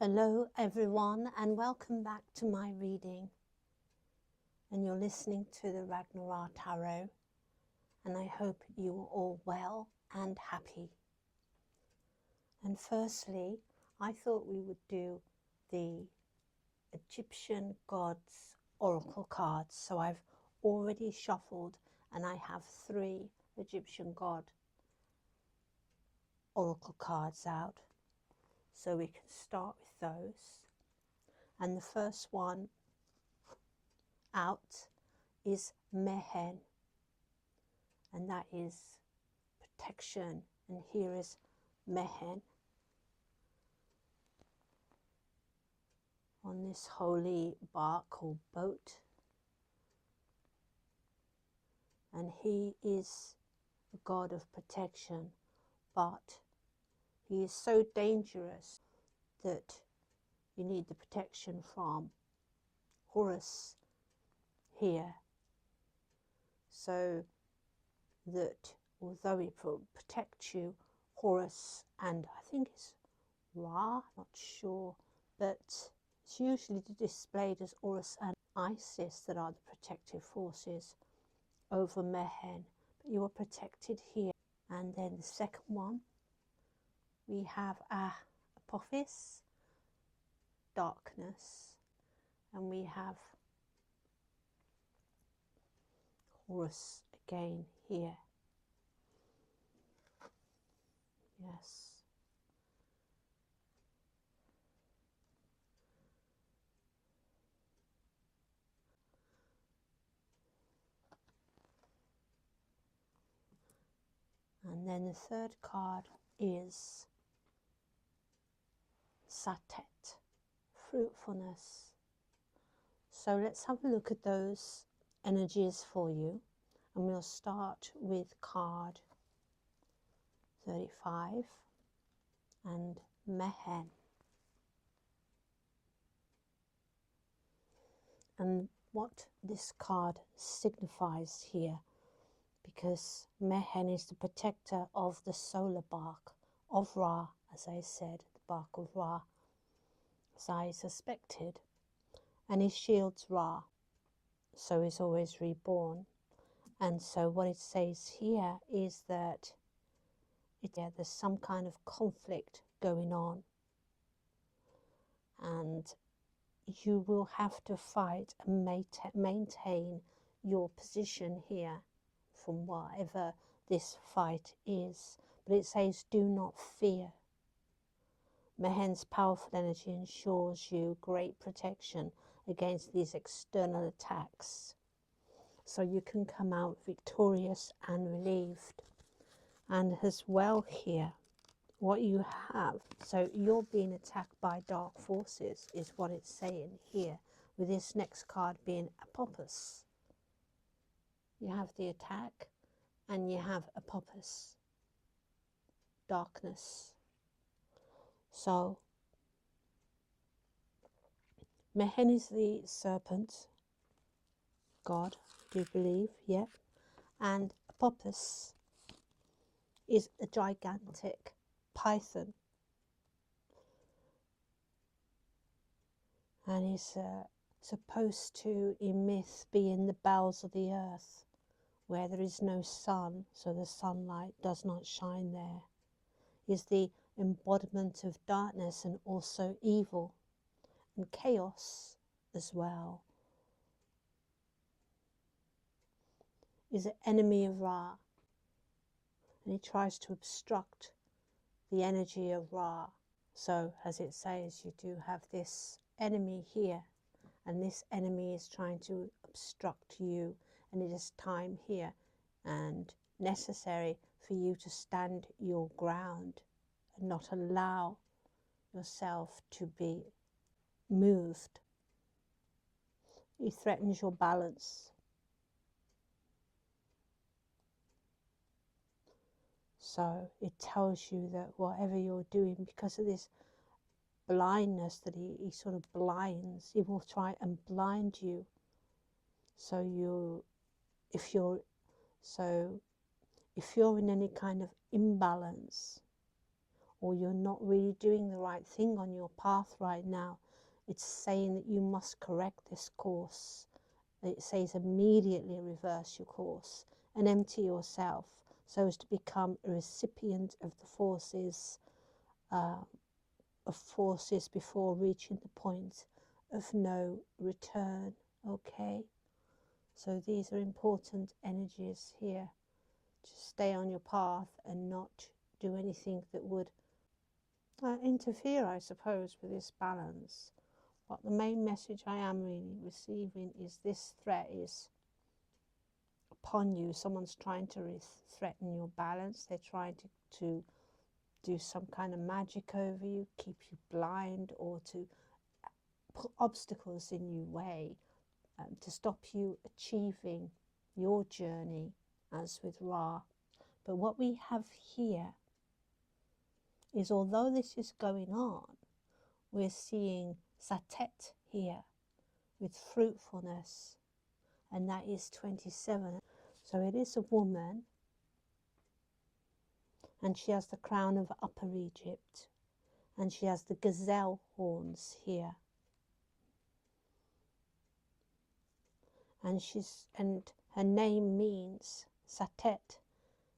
Hello everyone and welcome back to my reading, and you're listening to the Ragnar-Ra Tarot, and I hope you are all well and happy. And firstly, I thought we would do the Egyptian gods oracle cards. So I've already shuffled and I have 3 Egyptian god oracle cards out, so we can start with those. And the first one out is Mehen, and that is protection. And here is Mehen on this holy bark or boat, and he is the god of protection, but he is so dangerous that you need the protection from Horus here, so that although he protects you, Horus and I think it's Ra, not sure, but it's usually displayed as Horus and Isis that are the protective forces over Mehen, but you are protected here. And then the second one, we have Apophis, darkness, and we have Horus again here. Yes. And then the third card is Satet, fruitfulness. So let's have a look at those energies for you. And we'll start with card 35 and Mehen. And what this card signifies here, because Mehen is the protector of the solar bark of Ra, as I said, the bark of Ra, as I suspected, and he shields Ra, so he's always reborn. And so what it says here is that there's some kind of conflict going on, and you will have to fight and maintain your position here from whatever this fight is. But it says, do not fear. Mehen's powerful energy ensures you great protection against these external attacks, so you can come out victorious and relieved. And as well here, what you have, so you're being attacked by dark forces is what it's saying here, with this next card being Apophis. You have the attack and you have Apophis, darkness. So Mehen is the serpent god, do you believe? Yeah. And Apophis is a gigantic python, and is supposed to, in myth, be in the bowels of the earth, where there is no sun, so the sunlight does not shine there. Is the embodiment of darkness and also evil and chaos as well. Is an enemy of Ra, and he tries to obstruct the energy of Ra. So as it says, you do have this enemy here, and this enemy is trying to obstruct you, and it is time here and necessary for you to stand your ground and not allow yourself to be moved. He threatens your balance. So it tells you that whatever you're doing, because of this blindness that he sort of blinds, he will try and blind you. So if you're in any kind of imbalance, or you're not really doing the right thing on your path right now. It's saying that you must correct this course. It says immediately reverse your course and empty yourself so as to become a recipient of the forces before reaching the point of no return. Okay, so these are important energies here. Just stay on your path and not do anything that would interfere, I suppose, with this balance. But the main message I am really receiving is this threat is upon you. Someone's trying to threaten your balance. They're trying to do some kind of magic over you, keep you blind, or to put obstacles in your way, to stop you achieving your journey, as with Ra. But what we have here is, although this is going on, we're seeing Satet here with fruitfulness, and that is 27. So it is a woman, and she has the crown of Upper Egypt, and she has the gazelle horns here. And her name means Satet,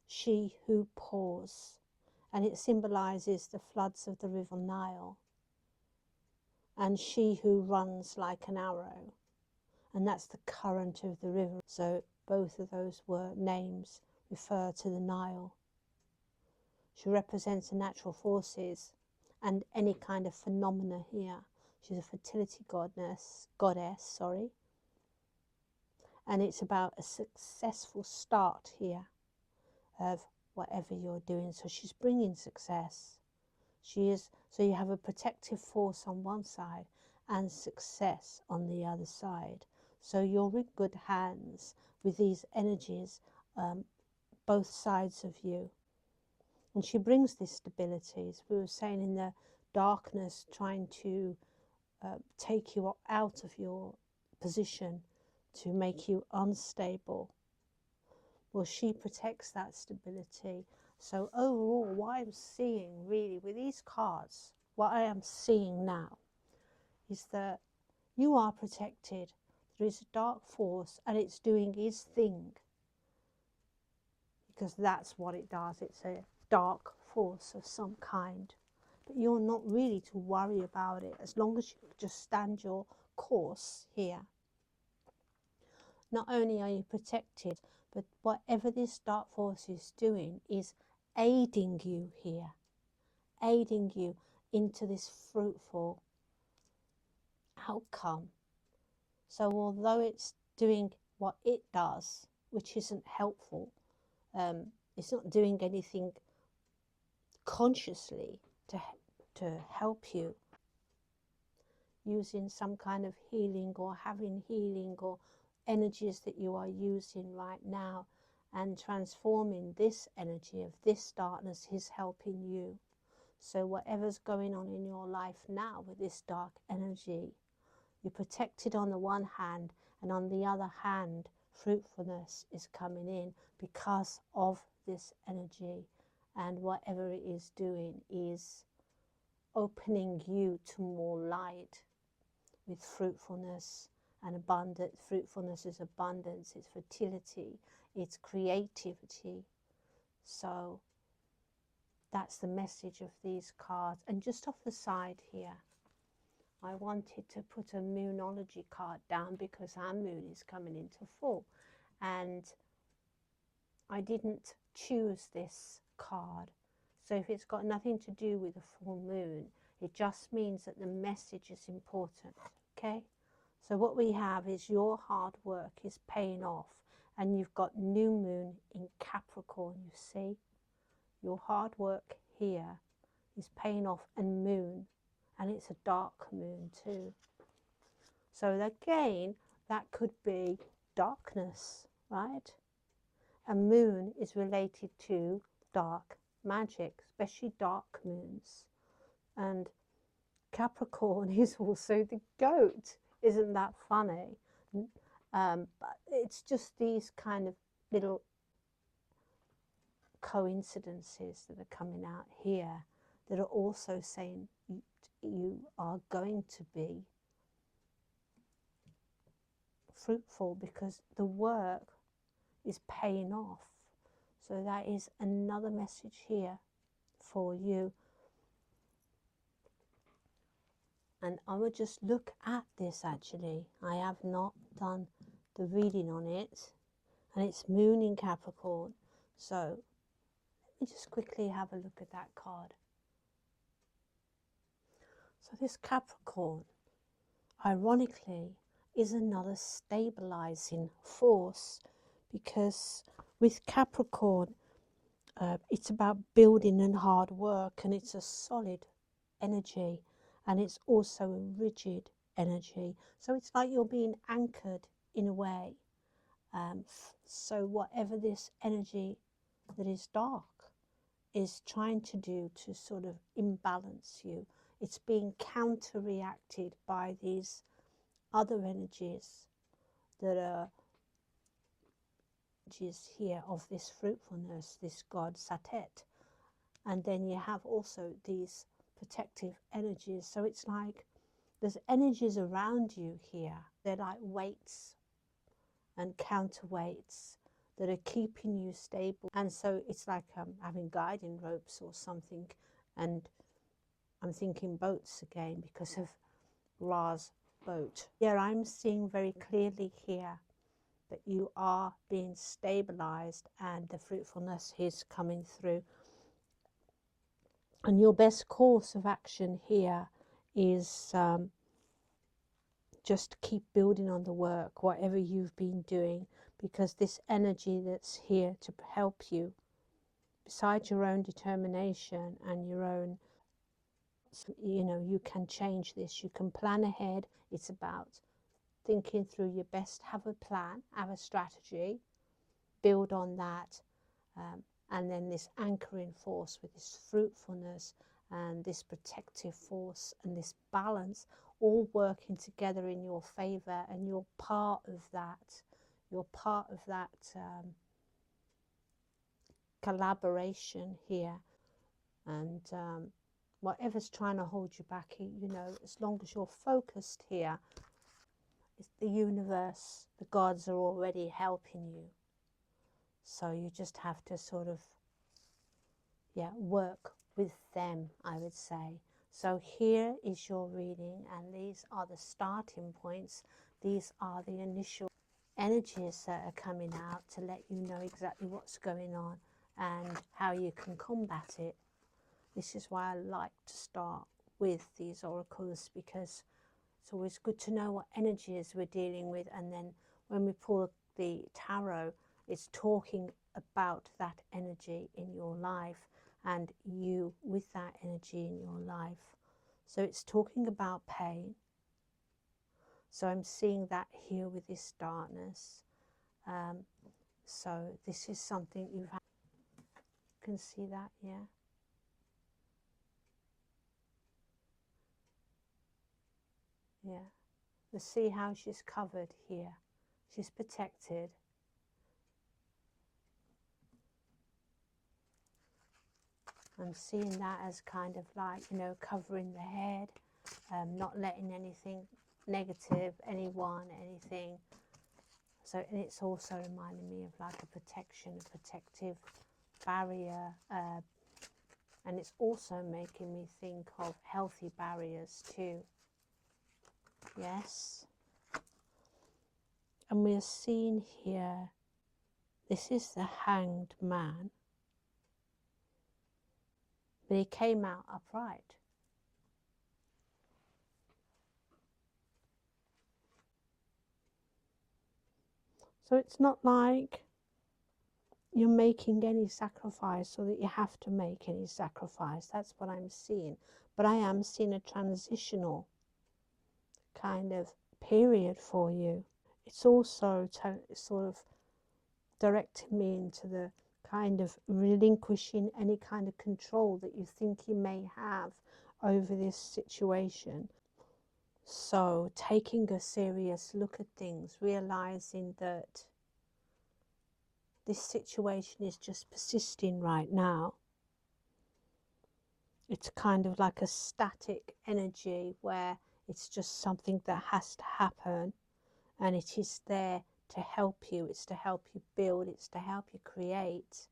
she who pours, and it symbolizes the floods of the River Nile, and she who runs like an arrow, and that's the current of the river. So both of those names refer to the Nile. She represents the natural forces and any kind of phenomena here. She's a fertility goddess, and it's about a successful start here of whatever you're doing. So she's bringing success. So you have a protective force on one side and success on the other side. So you're in good hands with these energies, both sides of you. And she brings this stability, as we were saying, in the darkness, trying to take you out of your position, to make you unstable. Well, she protects that stability. So overall, what I'm seeing really with these cards, what I am seeing now is that you are protected. There is a dark force and it's doing its thing, because that's what it does. It's a dark force of some kind. But you're not really to worry about it, as long as you just stand your course here. Not only are you protected, but whatever this dark force is doing is aiding you here, aiding you into this fruitful outcome. So although it's doing what it does, which isn't helpful, it's not doing anything consciously to help you, using some kind of healing or having healing or energies that you are using right now, and transforming this energy of this darkness is helping you. So whatever's going on in your life now with this dark energy, you're protected on the one hand, and on the other hand, fruitfulness is coming in because of this energy. And whatever it is doing is opening you to more light with fruitfulness and abundance. Fruitfulness is abundance, it's fertility, it's creativity. So that's the message of these cards. And just off the side here, I wanted to put a moonology card down because our moon is coming into full, and I didn't choose this card. So if it's got nothing to do with the full moon, it just means that the message is important. Okay, so what we have is your hard work is paying off, and you've got new moon in Capricorn. You see, your hard work here is paying off, and moon, and it's a dark moon too. So again, that could be darkness, right? A moon is related to dark magic, especially dark moons. And Capricorn is also the goat. Isn't that funny? But it's just these kind of little coincidences that are coming out here. that are also saying you are going to be fruitful because the work is paying off. So that is another message here for you. And I would just look at this actually. I have not done the reading on it. And it's Moon in Capricorn. So let me just quickly have a look at that card. So this Capricorn, ironically, is another stabilizing force, because with Capricorn, it's about building and hard work, and it's a solid energy, and it's also a rigid energy. So it's like you're being anchored in a way. So whatever this energy that is dark is trying to do to sort of imbalance you, it's being counter-reacted by these other energies that are here of this fruitfulness, this god Satet. And then you have also these protective energies. So it's like there's energies around you here. They're like weights and counterweights that are keeping you stable. And so it's like having guiding ropes or something. And I'm thinking boats again because of Ra's boat. Yeah, I'm seeing very clearly here that you are being stabilized and the fruitfulness is coming through. And your best course of action here is just keep building on the work, whatever you've been doing, because this energy that's here to help you, besides your own determination and your own, you know, you can change this, you can plan ahead. It's about thinking through your best, have a plan, have a strategy, build on that, and then this anchoring force with this fruitfulness and this protective force and this balance all working together in your favor, and you're part of that. You're part of that collaboration here. And whatever's trying to hold you back, you know, as long as you're focused here, it's the universe, the gods are already helping you. So you just have to sort of, yeah, work with them, I would say. So here is your reading, and these are the starting points. These are the initial energies that are coming out to let you know exactly what's going on and how you can combat it. This is why I like to start with these oracles, because it's always good to know what energies we're dealing with, and then when we pull the tarot, it's talking about that energy in your life and you with that energy in your life. So it's talking about pain. So I'm seeing that here with this darkness. So this is something you can see that, yeah. Yeah. You see how she's covered here. She's protected. I'm seeing that as kind of like, you know, covering the head, not letting anything negative, anyone, anything. So, and it's also reminding me of like a protection, a protective barrier. And it's also making me think of healthy barriers too. Yes. And we're seeing here, this is the Hanged Man. But he came out upright. So it's not like you're making any sacrifice or that you have to make any sacrifice. That's what I'm seeing. But I am seeing a transitional kind of period for you. It's also sort of directing me into the kind of relinquishing any kind of control that you think you may have over this situation. So taking a serious look at things, realizing that this situation is just persisting right now. it's kind of like a static energy where it's just something that has to happen, and it is there to help you. It's to help you build, it's to help you create,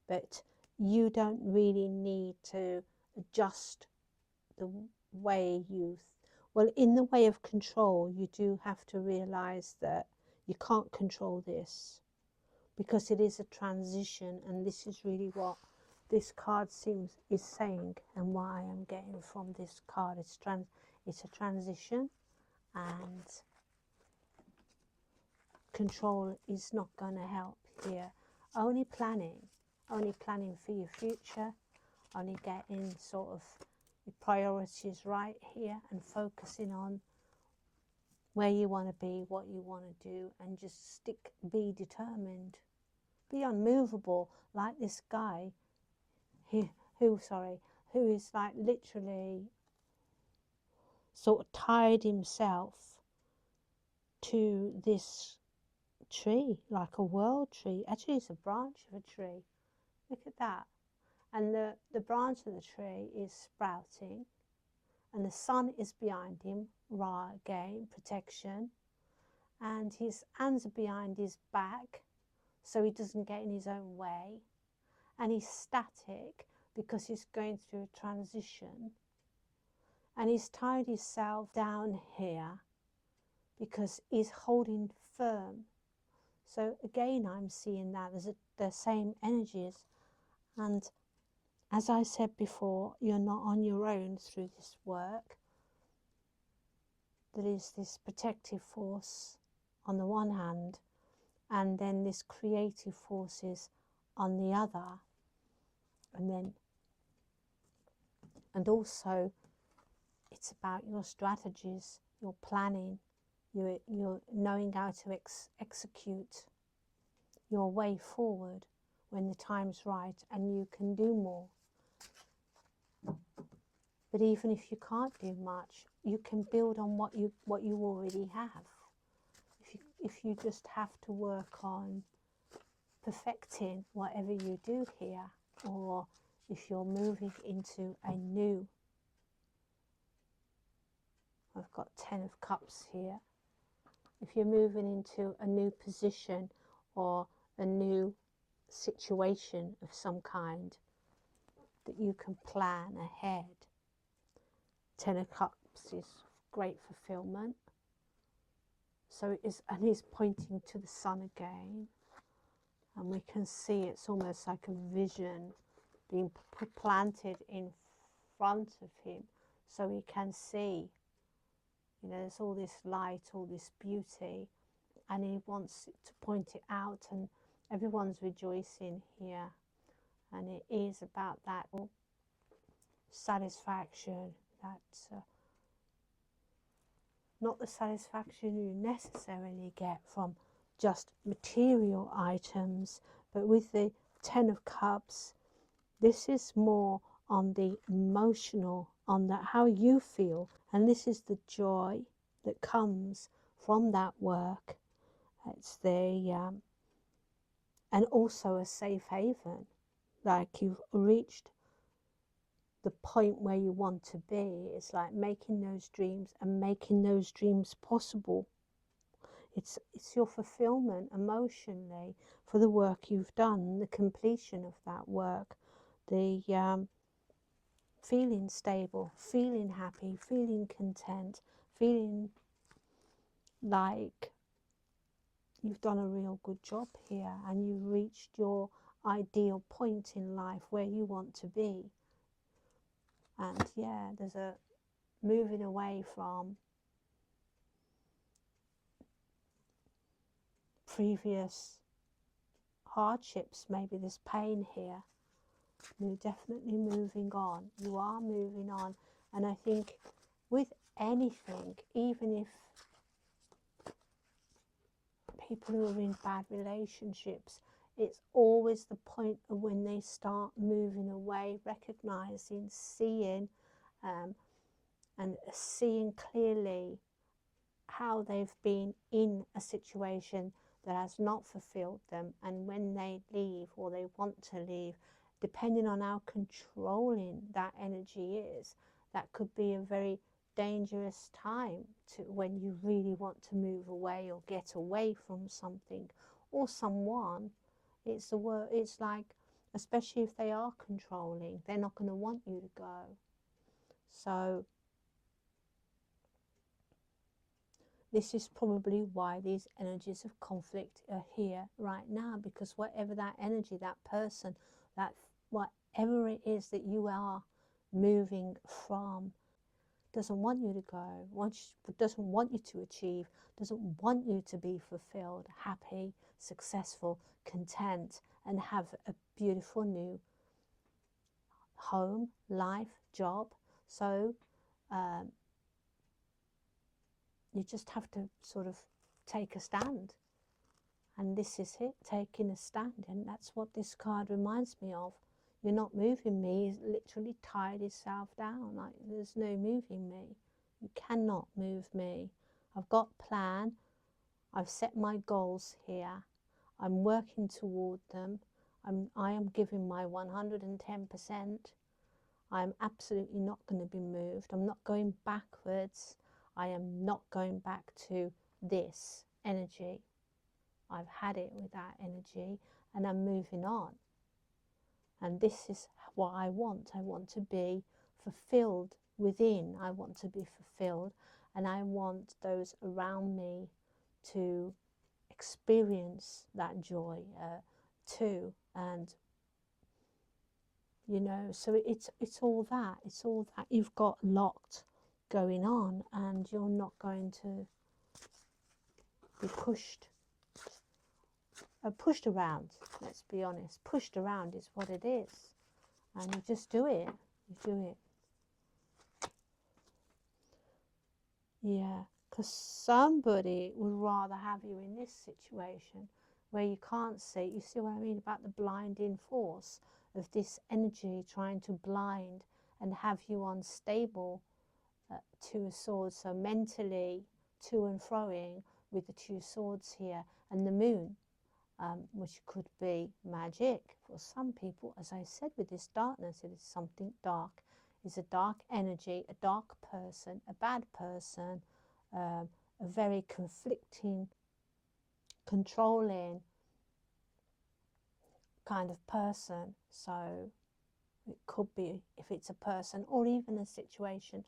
but you don't really need to adjust the way you well, in the way of control, you do have to realize that you can't control this, because it is a transition, and this is really what this card is saying, and what I am getting from this card. It's a transition, and control is not going to help here. Only planning for your future, only getting sort of your priorities right here, and focusing on where you want to be, what you want to do, and just be determined, be unmovable, like this guy who is like literally sort of tied himself to this tree, like a world tree. Actually, it's a branch of a tree. Look at that. And the branch of the tree is sprouting, and the sun is behind him, Ra again, protection, and his hands are behind his back so he doesn't get in his own way, and he's static because he's going through a transition, and he's tied himself down here because he's holding firm. So again, I'm seeing that there's the same energies, and as I said before, you're not on your own through this work. There is this protective force on the one hand, and then this creative forces on the other, and also it's about your strategies, your planning, you're knowing how to execute your way forward when the time's right, and you can do more. But even if you can't do much, you can build on what you already have. If you just have to work on perfecting whatever you do here, or if you're moving into a new, I've got 10 of Cups here. If you're moving into a new position or a new situation of some kind, that you can plan ahead. 10 of Cups is great fulfillment. So it is, and he's pointing to the sun again, and we can see it's almost like a vision being planted in front of him, so he can see, you know, there's all this light, all this beauty, and he wants to point it out, and everyone's rejoicing here, and it is about that satisfaction, that not the satisfaction you necessarily get from just material items, but with the 10 of Cups, this is more on the emotional, on that how you feel, and this is the joy that comes from that work. It's the and also a safe haven, like you've reached the point where you want to be. It's like making those dreams and making those dreams possible. It's your fulfillment emotionally for the work you've done, the completion of that work, the feeling stable, feeling happy, feeling content, feeling like you've done a real good job here, and you've reached your ideal point in life where you want to be. And yeah, there's a moving away from previous hardships, maybe there's pain here. You're definitely moving on. You are moving on. And I think with anything, even if people who are in bad relationships, it's always the point of when they start moving away, recognizing, seeing, and seeing clearly how they've been in a situation that has not fulfilled them, and when they leave or they want to leave, depending on how controlling that energy is, that could be a very dangerous time to when you really want to move away or get away from something or someone. It's like, especially if they are controlling, they're not going to want you to go. So this is probably why these energies of conflict are here right now, because whatever that energy, that person, that whatever it is that you are moving from, doesn't want you to go, doesn't want you to achieve, doesn't want you to be fulfilled, happy, successful, content, and have a beautiful new home, life, job. So you just have to sort of take a stand. And this is it, taking a stand. And that's what this card reminds me of. You're not moving me. He's literally tied himself down. Like, there's no moving me. You cannot move me. I've got a plan. I've set my goals here. I'm working toward them. I am giving my 110%. I'm absolutely not going to be moved. I'm not going backwards. I am not going back to this energy. I've had it with that energy, and I'm moving on. And this is what I want. I want to be fulfilled within. I want to be fulfilled, and I want those around me to experience that joy too. And you know, so it's all that. It's all that you've got locked going on, and you're not going to be pushed around. Let's be honest, pushed around is what it is, and you just do it. You do it. Yeah, because somebody would rather have you in this situation where you can't see. You see what I mean about the blinding force of this energy trying to blind and have you unstable. Two of Swords, so mentally to and froing with the Two Swords here, and the Moon, which could be magic for some people. As I said, with this darkness, it is something dark. It's a dark energy, a dark person, a bad person, a very conflicting, controlling kind of person. So it could be, if it's a person or even a situation,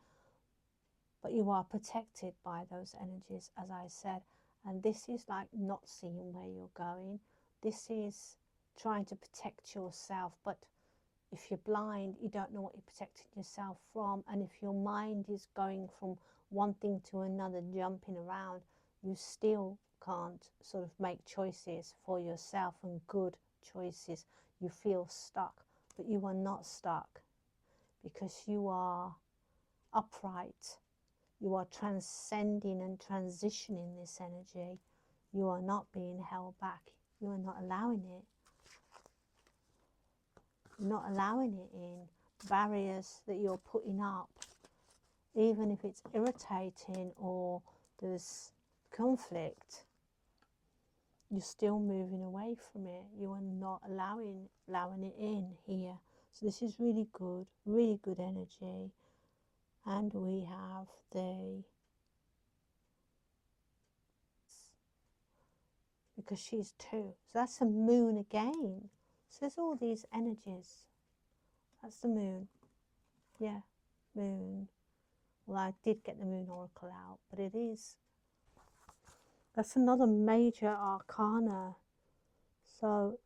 but you are protected by those energies, as I said. And this is like not seeing where you're going. This is trying to protect yourself. But if you're blind, you don't know what you're protecting yourself from. And if your mind is going from one thing to another, jumping around, you still can't sort of make choices for yourself, and good choices. You feel stuck, but you are not stuck, because you are upright. You are transcending and transitioning this energy. You are not being held back. You are not allowing it. You're not allowing it in. Barriers that you're putting up, even if it's irritating or there's conflict, you're still moving away from it. You are not allowing it in here. So this is really good energy. And we have because she's 2. So that's the Moon again. So there's all these energies. That's the Moon. Yeah, Moon. Well, I did get the Moon Oracle out, but it is. That's another major arcana. So,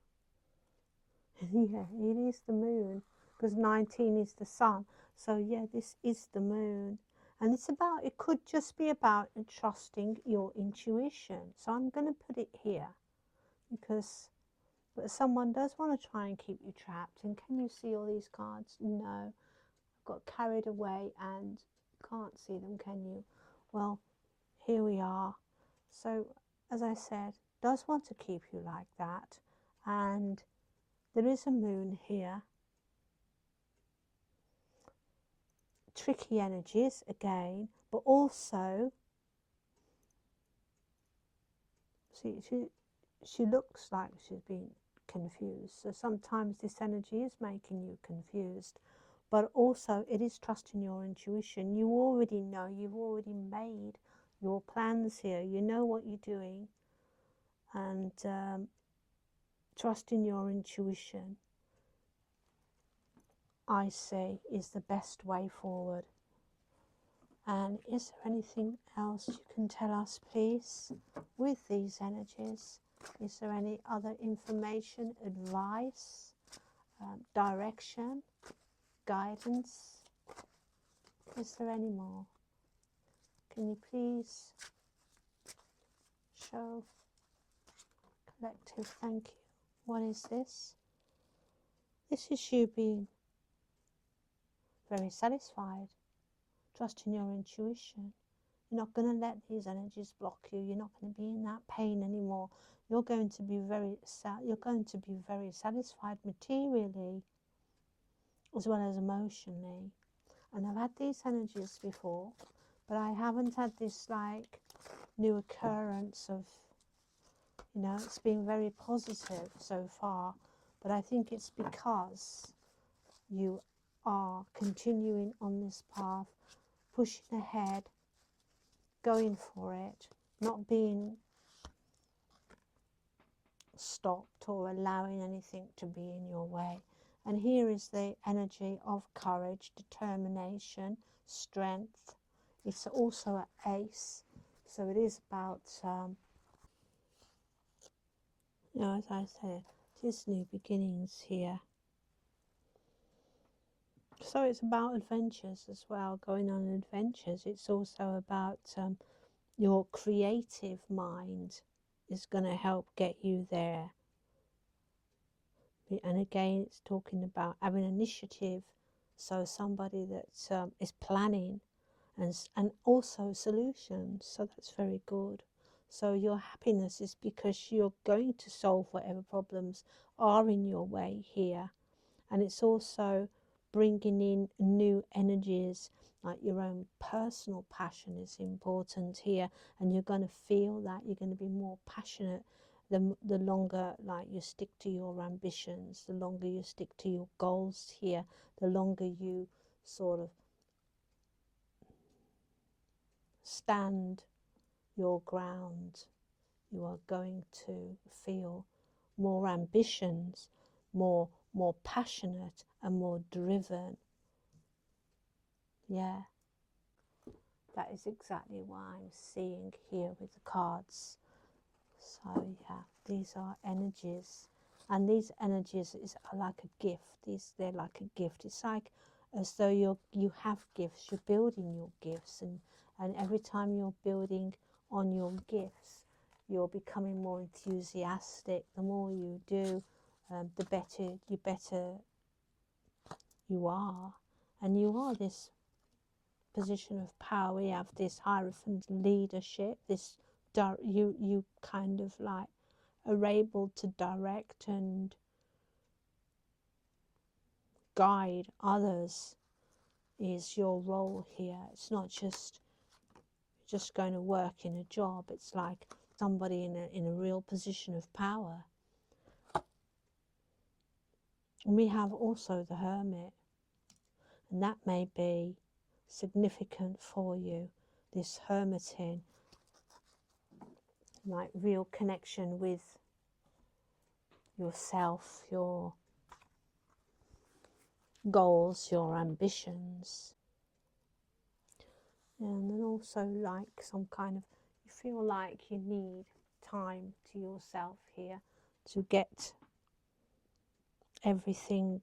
yeah, it is the Moon, because 19 is the Sun. So, yeah, this is the Moon. And it's about, it could just be about trusting your intuition. So I'm going to put it here, because but someone does want to try and keep you trapped. And can you see all these cards? No. I've got carried away and can't see them, can you? Well, here we are. So, as I said, does want to keep you like that. And there is a Moon here. Tricky energies again, but also, see, she looks like she's been confused. So sometimes this energy is making you confused, but also it is trusting your intuition. You already know, you've already made your plans here, you know what you're doing, and trusting your intuition, I say, is the best way forward. And is there anything else you can tell us, please, with these energies? Is there any other information, advice, direction, guidance? Is there any more? Can you please show collective? Thank you. What is this? This is you being very satisfied, trusting your intuition. You're not going to let these energies block you. You're not going to be in that pain anymore. You're going to be very satisfied materially as well as emotionally. And I've had these energies before, but I haven't had this like new occurrence of, you know, it's been very positive so far. But I think it's because you are continuing on this path, pushing ahead, going for it, not being stopped or allowing anything to be in your way. And here is the energy of courage, determination, strength. It's also an ace, so it is about, you know, as I said, it is new beginnings here. So it's about adventures as well, going on adventures. It's also about your creative mind is going to help get you there. And again, it's talking about having initiative, so somebody that is planning and also solutions, so that's very good. So your happiness is because you're going to solve whatever problems are in your way here. And it's also bringing in new energies, like your own personal passion is important here, and you're going to feel that you're going to be more passionate the longer like you stick to your ambitions, the longer you stick to your goals here, the longer you sort of stand your ground, you are going to feel more ambitions, more passionate and more driven. Yeah, that is exactly what I'm seeing here with the cards. So yeah, these are energies, and these energies are like a gift. They're like a gift. It's like as though you have gifts. You're building your gifts, and every time you're building on your gifts, you're becoming more enthusiastic. The more you do, the better you are, and you are this position of power. We have this hierophant leadership. This you kind of like are able to direct and guide others. Is your role here. It's not just going to work in a job. It's like somebody in a real position of power. And we have also the Hermit, and that may be significant for you, this hermiting, like real connection with yourself, your goals, your ambitions. And then also like some kind of, you feel like you need time to yourself here to get everything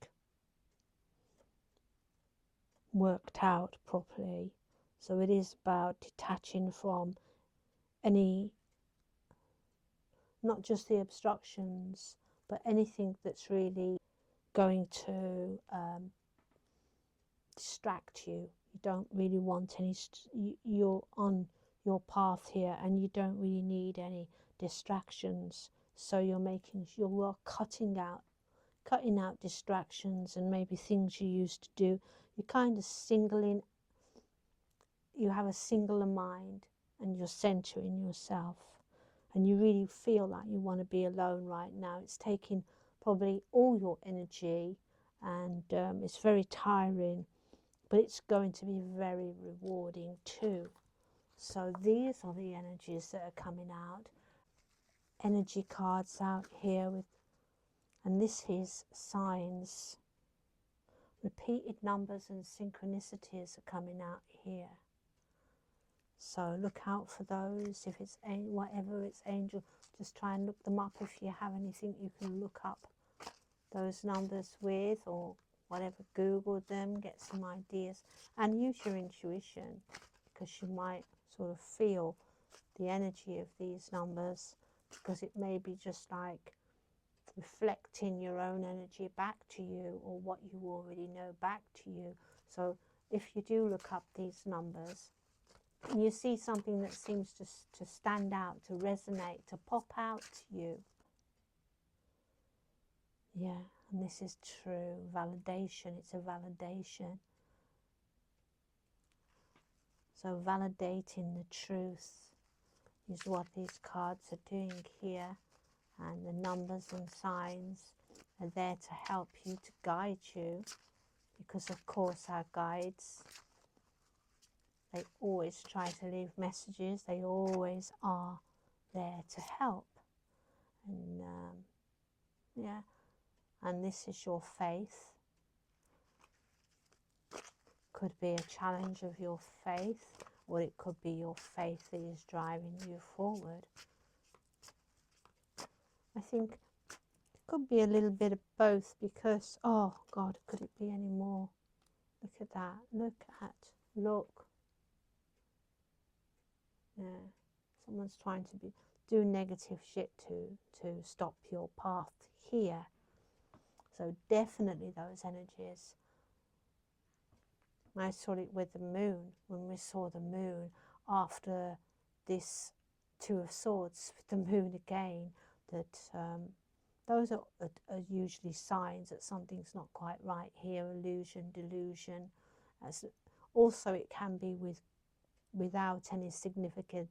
worked out properly. So it is about detaching from any, not just the obstructions, but anything that's really going to distract you. You don't really want any, you're on your path here and you don't really need any distractions. So you're cutting out distractions and maybe things you used to do. You're kind of you have a singular mind and you're centering yourself, and you really feel like you want to be alone right now. It's taking probably all your energy, and it's very tiring, but it's going to be very rewarding too. So these are the energies that are coming out. Energy cards out here with, and this is signs. Repeated numbers and synchronicities are coming out here. So look out for those. If it's whatever it's angel, just try and look them up. If you have anything you can look up those numbers with, or whatever, Google them, get some ideas, and use your intuition, because you might sort of feel the energy of these numbers, because it may be just like reflecting your own energy back to you, or what you already know back to you. So if you do look up these numbers and you see something that seems to stand out, to resonate, to pop out to you, yeah, and this is true validation. It's a validation. So validating the truth is what these cards are doing here. And the numbers and signs are there to help you, to guide you, because of course our guides, they always try to leave messages. They always are there to help. And yeah, and this is your faith. Could be a challenge of your faith, or it could be your faith that is driving you forward. I think it could be a little bit of both, because, oh God, could it be any more? Look at that. Look. Yeah. Someone's trying to do negative shit to stop your path here. So definitely those energies. I saw it with the moon, when we saw the moon after this Two of Swords with the moon again, that those are usually signs that something's not quite right here. Illusion, delusion. Also it can be without any significant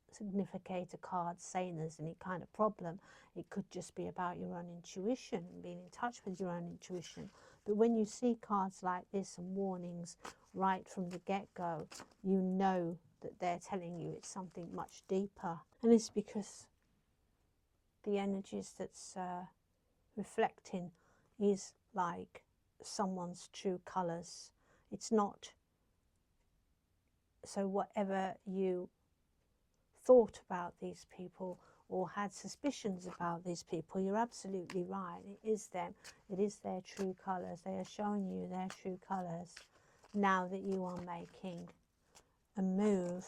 significator cards saying there's any kind of problem. It could just be about your own intuition and being in touch with your own intuition. But when you see cards like this and warnings right from the get-go, you know that they're telling you it's something much deeper. And it's because the energies that's reflecting is like someone's true colours. It's not, so whatever you thought about these people or had suspicions about these people, you're absolutely right. It is them. It is their true colours. They are showing you their true colours now that you are making a move.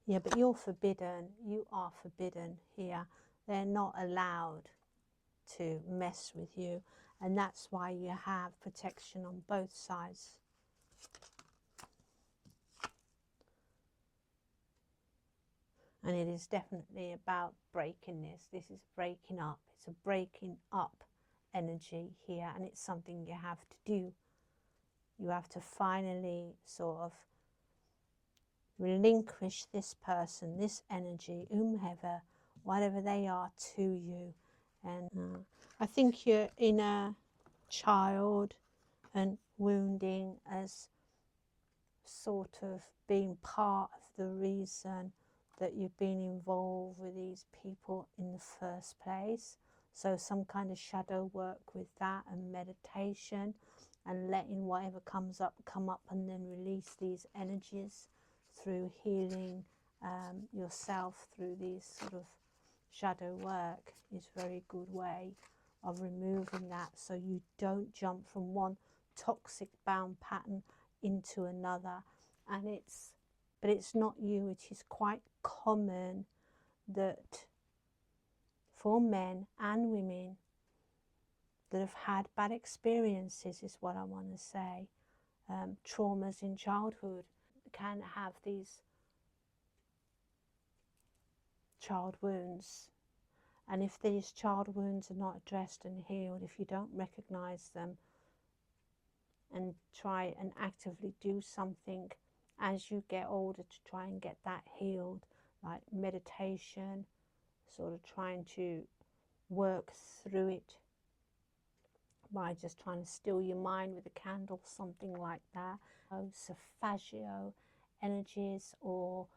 Yeah, but you're forbidden. You are forbidden here. They're not allowed to mess with you, and that's why you have protection on both sides. And it is definitely about breaking this. This is breaking up. It's a breaking up energy here, and it's something you have to do. You have to finally sort of relinquish this person, this energy, whomever, whatever they are, to you. And I think your inner child and wounding as sort of being part of the reason that you've been involved with these people in the first place. So some kind of shadow work with that, and meditation, and letting whatever comes up come up, and then release these energies through healing yourself through these sort of shadow work is a very good way of removing that, so you don't jump from one toxic bound pattern into another. And but it's not you. It is quite common that for men and women that have had bad experiences, is what I want to say, traumas in childhood, can have these child wounds. And if these child wounds are not addressed and healed, if you don't recognize them and try and actively do something as you get older to try and get that healed, like meditation, sort of trying to work through it by just trying to still your mind with a candle, something like that. Sapphagio energies or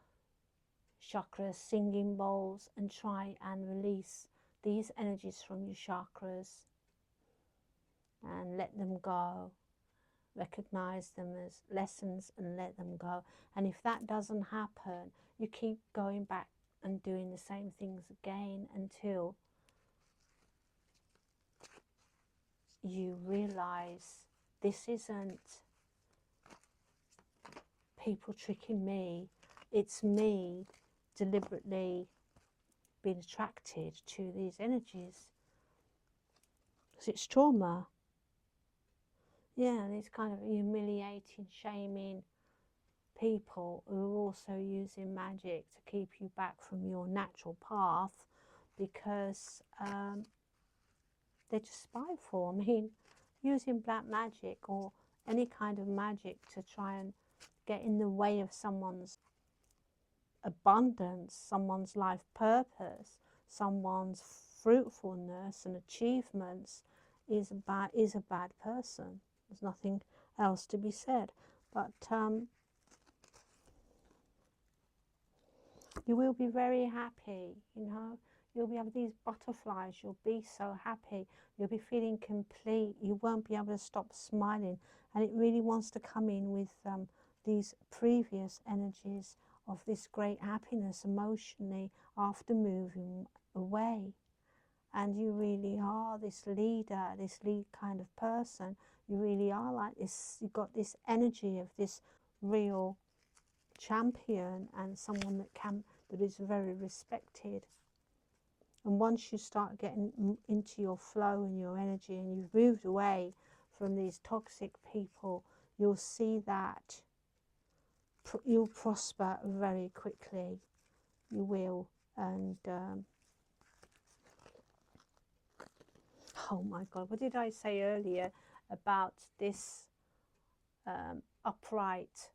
chakra singing bowls, and try and release these energies from your chakras and let them go. Recognize them as lessons and let them go. And if that doesn't happen, you keep going back and doing the same things again until you realize this isn't people tricking me, it's me deliberately being attracted to these energies. Because it's trauma. Yeah, these kind of humiliating, shaming people who are also using magic to keep you back from your natural path, because they're just spiteful. I mean, using black magic or any kind of magic to try and get in the way of someone's abundance, someone's life purpose, someone's fruitfulness and achievements is a bad person. There's nothing else to be said. But you will be very happy, you know. You'll be having these butterflies. You'll be so happy. You'll be feeling complete. You won't be able to stop smiling. And it really wants to come in with these previous energies of this great happiness emotionally after moving away. And you really are this leader, this lead kind of person. You really are like this. You've got this energy of this real champion and someone that is very respected. And once you start getting into your flow and your energy and you've moved away from these toxic people, you'll see that you'll prosper very quickly. You will. And oh my God, what did I say earlier about this upright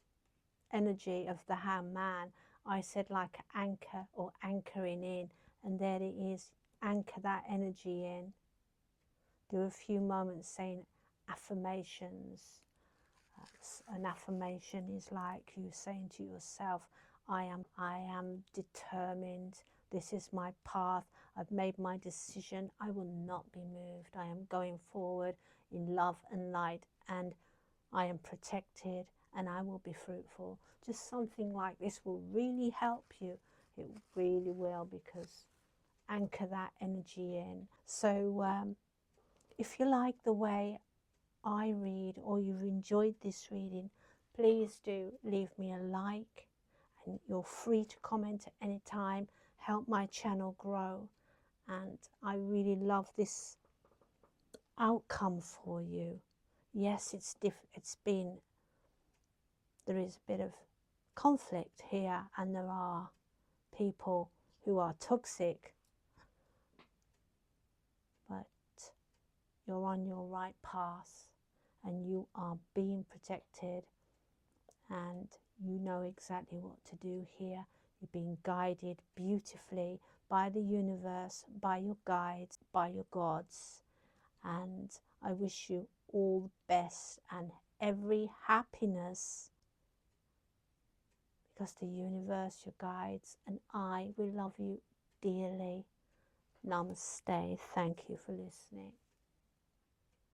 energy of the man? I said like an anchor or anchoring in, and there it is. Anchor that energy in. Do a few moments saying affirmations. An affirmation is like you saying to yourself, I am determined. This is my path. I've made my decision. I will not be moved. I am going forward in love and light, and I am protected, and I will be fruitful. Just something like this will really help you. It really will, because anchor that energy in. So if you like the way I read, or you've enjoyed this reading, please do leave me a like, and you're free to comment at any time. Help my channel grow, and I really love this outcome for you. Yes, there is a bit of conflict here, and there are people who are toxic, but you're on your right path and you are being protected, and you know exactly what to do here. You're being guided beautifully by the universe, by your guides, by your gods, and I wish you all the best and every happiness, because the universe, your guides, and I will love you dearly. Namaste. Thank you for listening.